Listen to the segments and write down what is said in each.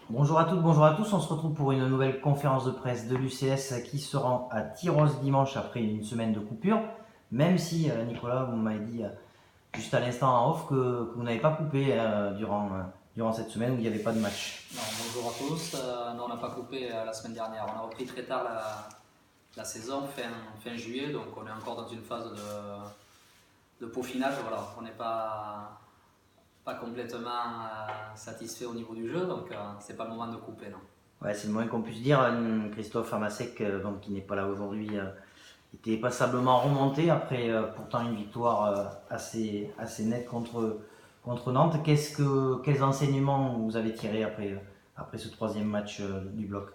Bonjour à toutes, bonjour à tous. On se retrouve pour une nouvelle conférence de presse de l'UCS qui se rend à Tyros dimanche après une semaine de coupure. Même si, Nicolas, vous m'avez dit juste à l'instant en off que vous n'avez pas coupé durant cette semaine où il n'y avait pas de match. Non, bonjour à tous. Non, on n'a pas coupé la semaine dernière. On a repris très tard la saison, fin juillet, donc on est encore dans une phase de peaufinage. Voilà. On n'est pas complètement satisfait au niveau du jeu, donc c'est pas le moment de couper. Non. Ouais, c'est le moins qu'on puisse dire. Christophe Amasek, donc, qui n'est pas là aujourd'hui, était passablement remonté après pourtant une victoire assez nette contre Nantes. Quels enseignements vous avez tirés après ce troisième match du bloc?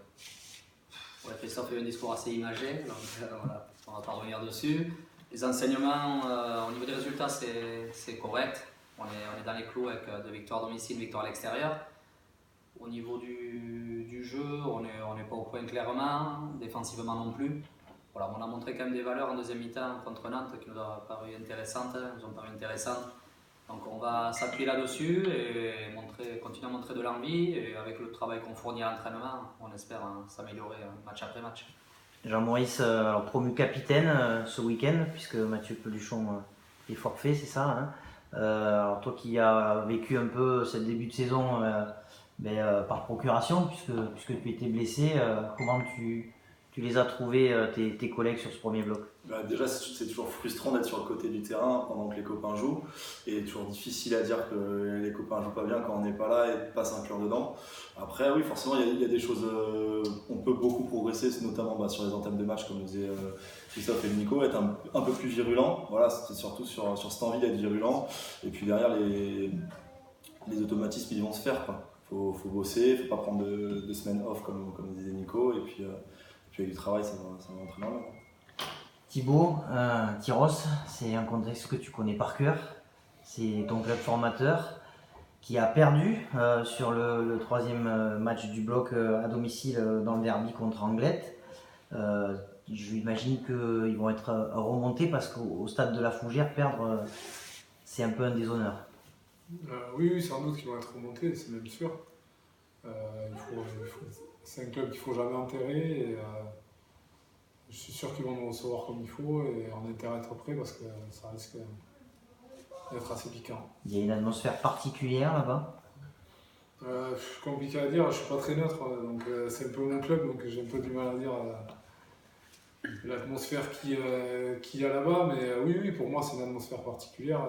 Ouais, Christophe a eu un discours assez imagé, donc voilà, on va pas revenir dessus. Les enseignements au niveau des résultats, c'est correct. On est dans les clous avec 2 victoires à domicile, 1 victoire à l'extérieur. Au niveau du jeu, on n'est pas au point clairement, défensivement non plus. Voilà, on a montré quand même des valeurs en deuxième mi-temps contre Nantes qui nous ont paru intéressantes. Donc on va s'appuyer là-dessus et continuer à montrer de l'envie. Et avec le travail qu'on fournit à l'entraînement, on espère s'améliorer match après match. Jean-Maurice, alors promu capitaine ce week-end, puisque Mathieu Peluchon est forfait, c'est ça, hein. Alors toi qui as vécu un peu ce début de saison par procuration, puisque tu étais blessé, comment tu les as trouvés, tes collègues sur ce premier bloc? Déjà, c'est toujours frustrant d'être sur le côté du terrain pendant que les copains jouent. Et toujours difficile à dire que les copains jouent pas bien quand on n'est pas là et de pas s'inclure dedans. Après, oui, forcément, il y a des choses. On peut beaucoup progresser, notamment sur les entames de match, comme disaient Christophe et Nico, être un peu plus virulent. Voilà, c'était surtout sur cette envie d'être virulent. Et puis derrière, les automatismes, ils vont se faire, quoi. Faut bosser, faut pas prendre de semaines off, comme disait Nico. Et puis avec du travail, ça va entrer dans l'ordre. Thibaut, Tyros, c'est un contexte que tu connais par cœur. C'est ton club formateur qui a perdu sur le troisième match du bloc à domicile dans le derby contre Anglette. J'imagine qu'ils vont être remontés parce qu'au stade de la Fougère, perdre, c'est un peu un déshonneur. Oui, sans doute qu'ils vont être remontés, c'est même sûr. C'est un club qu'il ne faut jamais enterrer. Et, je suis sûr qu'ils vont nous recevoir comme il faut et on a intérêt à être prêts parce que ça risque d'être assez piquant. Il y a une atmosphère particulière là-bas. Compliqué à dire, je ne suis pas très neutre, donc c'est un peu mon club, donc j'ai un peu du mal à dire l'atmosphère qu'il y a là-bas, mais oui, pour moi c'est une atmosphère particulière.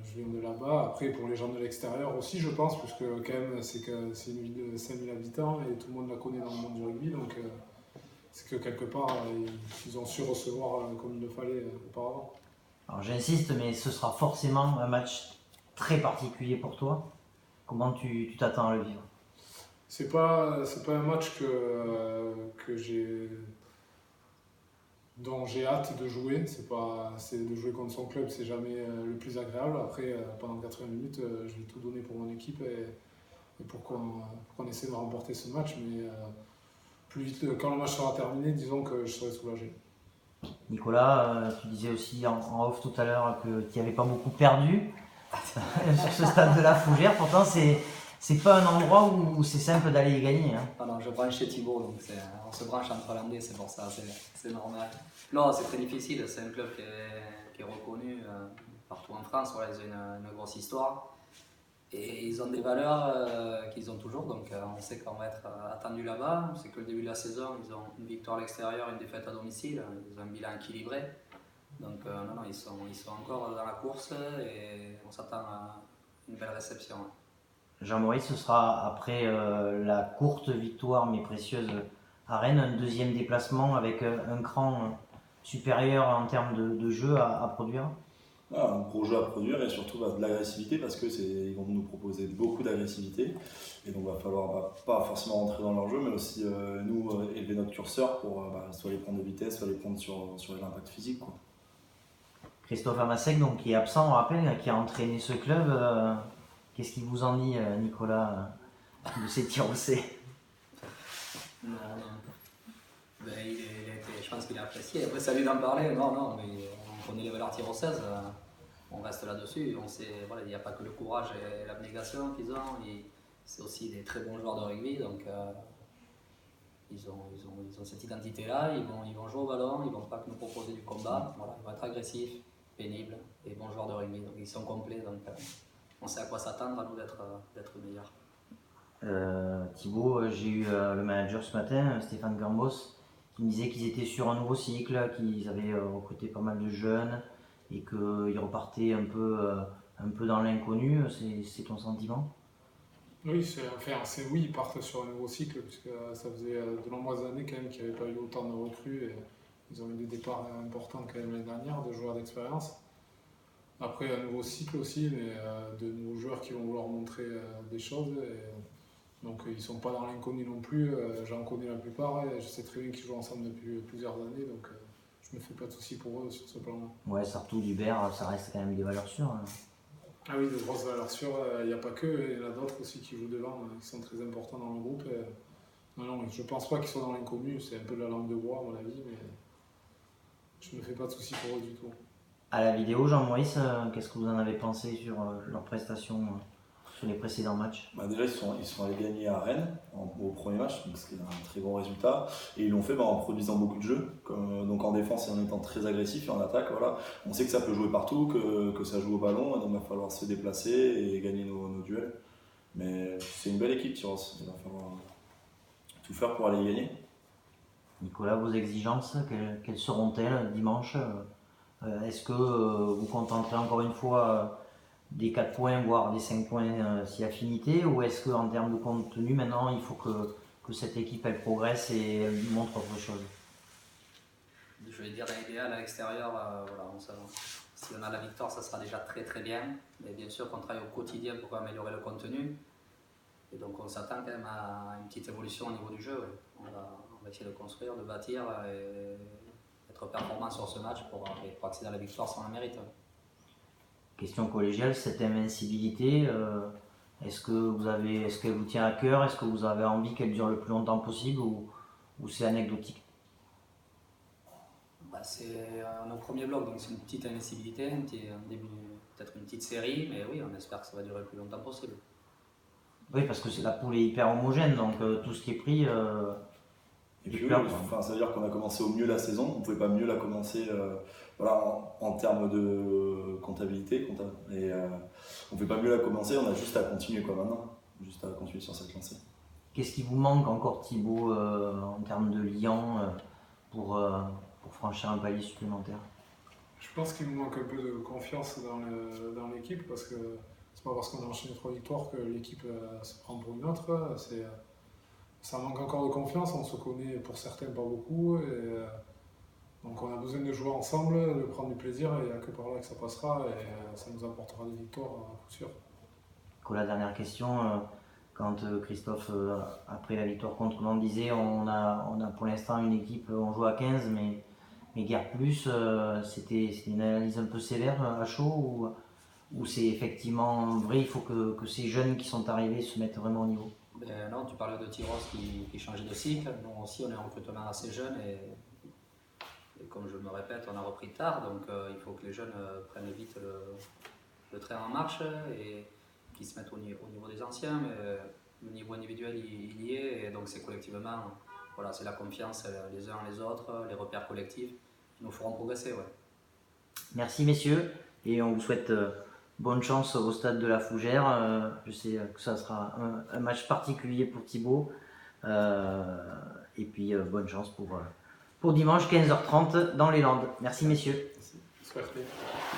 Je viens de là-bas. Après, pour les gens de l'extérieur aussi, je pense, puisque quand même c'est une ville de 5000 habitants et tout le monde la connaît dans le monde du rugby, donc c'est que quelque part ils ont su recevoir comme il le fallait auparavant. Alors j'insiste, mais ce sera forcément un match très particulier pour toi. Comment tu t'attends à le vivre? C'est pas un match dont j'ai hâte de jouer. C'est de jouer contre son club, c'est jamais le plus agréable. Après, pendant 80 minutes, je vais tout donner pour mon équipe et pour qu'on essaie de remporter ce match. Mais plus vite, quand le match sera terminé, disons que je serai soulagé. Nicolas, tu disais aussi en off tout à l'heure que tu n'y avais pas beaucoup perdu sur ce stade de la Fougère. Pourtant, c'est pas un endroit où c'est simple d'aller y gagner, hein. Ah non, je branche chez Thibaut, donc on se branche entre Hollandais, c'est pour ça, c'est normal. Non, c'est très difficile, c'est un club qui est reconnu partout en France, voilà, ils ont une grosse histoire. Et ils ont des valeurs qu'ils ont toujours, donc on sait qu'on va être attendu là-bas. C'est que le début de la saison, ils ont une victoire à l'extérieur, une défaite à domicile, ils ont un bilan équilibré. Donc non, ils sont encore dans la course et on s'attend à une belle réception. Jean-Maurice, ce sera après la courte victoire mais précieuse à Rennes, un deuxième déplacement avec un cran supérieur en termes de jeu à produire. Voilà, un gros jeu à produire et surtout de l'agressivité parce qu'ils vont nous proposer beaucoup d'agressivité et donc il va falloir pas forcément rentrer dans leur jeu mais aussi nous élever notre curseur pour soit les prendre de vitesse, soit les prendre sur l'impact physique, quoi. Christophe Amasek, donc, qui est absent, on rappelle, qui a entraîné ce club. Qu'est-ce qu'il vous en dit, Nicolas, de ces Tyrossais? Non. Ben, je pense qu'il a apprécié. Après, ça lui d'en parler. Non, mais on connaît les valeurs tyrosaises. On reste là-dessus. On sait, voilà, il n'y a pas que le courage et l'abnégation qu'ils ont. c'est aussi des très bons joueurs de rugby, donc ils ont cette identité-là, ils vont jouer au ballon, ils vont pas que nous proposer du combat, voilà, ils vont être agressifs, pénibles et bons joueurs de rugby, donc ils sont complets, donc on sait à quoi s'attendre à nous d'être meilleurs. Thibaut, j'ai eu le manager ce matin, Stéphane Gambos, qui me disait qu'ils étaient sur un nouveau cycle, qu'ils avaient recruté pas mal de jeunes et qu'ils repartaient un peu dans l'inconnu. C'est ton sentiment? Oui, oui, ils partent sur un nouveau cycle, puisque ça faisait de nombreuses années quand même qu'il n'y avait pas eu autant de recrues. Et ils ont eu des départs importants quand même l'année dernière, de joueurs d'expérience. Après, un nouveau cycle aussi, mais de nouveaux joueurs qui vont vouloir montrer des choses. Donc ils ne sont pas dans l'inconnu non plus, j'en connais la plupart, et je sais très bien qu'ils jouent ensemble depuis plusieurs années, donc je ne me fais pas de soucis pour eux sur ce plan-là. Ouais, surtout Dubert, ça reste quand même des valeurs sûres. Hein. Ah oui, de grosses valeurs sûres, il n'y a pas que, il y en a d'autres aussi qui jouent devant, qui sont très importants dans le groupe. Non, je ne pense pas qu'ils soient dans l'inconnu, c'est un peu de la langue de bois à mon avis, mais je ne me fais pas de soucis pour eux du tout. À la vidéo, Jean-Maurice, qu'est-ce que vous en avez pensé sur leurs prestations sur les précédents matchs? Déjà, ils sont allés gagner à Rennes au premier match, donc c'était un très bon résultat. Et ils l'ont fait en produisant beaucoup de jeux, donc en défense et en étant très agressif, et en attaque. Voilà. On sait que ça peut jouer partout, que ça joue au ballon, donc il va falloir se déplacer et gagner nos duels. Mais c'est une belle équipe, Tyros. Il va falloir tout faire pour aller y gagner. Nicolas, vos exigences, quelles seront-elles dimanche? Est-ce que vous contenterez encore une fois des 4 points, voire des 5 points si affinité, ou est-ce qu'en termes de contenu, maintenant, il faut que cette équipe elle progresse et elle montre autre chose? Je vais dire dans l'idéal à l'extérieur, voilà, si on a la victoire, ça sera déjà très très bien, mais bien sûr qu'on travaille au quotidien pour améliorer le contenu, et donc on s'attend quand même à une petite évolution au niveau du jeu. On va essayer de construire, de bâtir et être performant sur ce match pour accéder à la victoire sans la mérite. Question collégiale, cette invincibilité, est-ce qu'elle vous tient à cœur? Est-ce que vous avez envie qu'elle dure le plus longtemps possible ou c'est anecdotique? C'est notre premier bloc, donc c'est une petite invincibilité, un début, peut-être une petite série, mais oui, on espère que ça va durer le plus longtemps possible. Oui, parce que la poule est hyper homogène, donc tout ce qui est pris. Et puis ça veut dire qu'on a commencé au mieux la saison, on ne pouvait pas mieux la commencer en termes de comptabilité. On ne pouvait pas mieux la commencer, on a juste à continuer maintenant, juste à continuer sur cette lancée. Qu'est-ce qui vous manque encore, Thibaut, en termes de liant pour franchir un palier supplémentaire? Je pense qu'il nous manque un peu de confiance dans l'équipe, parce que c'est pas parce qu'on a enchaîné 3 victoires que l'équipe se prend pour une autre. Ça manque encore de confiance, on se connaît pour certains pas beaucoup, donc on a besoin de jouer ensemble, de prendre du plaisir, et il n'y a que par là que ça passera, et ça nous apportera des victoires à coup sûr. La dernière question, quand Christophe, après la victoire contre Lens, disait on a pour l'instant une équipe, on joue à 15, mais guère plus, c'était une analyse un peu sévère à chaud, ou c'est effectivement vrai, il faut que ces jeunes qui sont arrivés se mettent vraiment au niveau? Non, tu parlais de Tyros qui changeait de cycle. Nous aussi, on est en recrutement assez jeune et comme je me répète, on a repris tard. Donc il faut que les jeunes prennent vite le train en marche et qu'ils se mettent au niveau des anciens. Mais le niveau individuel, il y est. Et donc c'est collectivement, voilà, c'est la confiance les uns les autres, les repères collectifs qui nous feront progresser. Ouais. Merci messieurs et on vous souhaite bonne chance au stade de la Fougère. Je sais que ça sera un match particulier pour Thibaut. Et puis bonne chance pour dimanche 15h30 dans les Landes. Merci messieurs. Merci.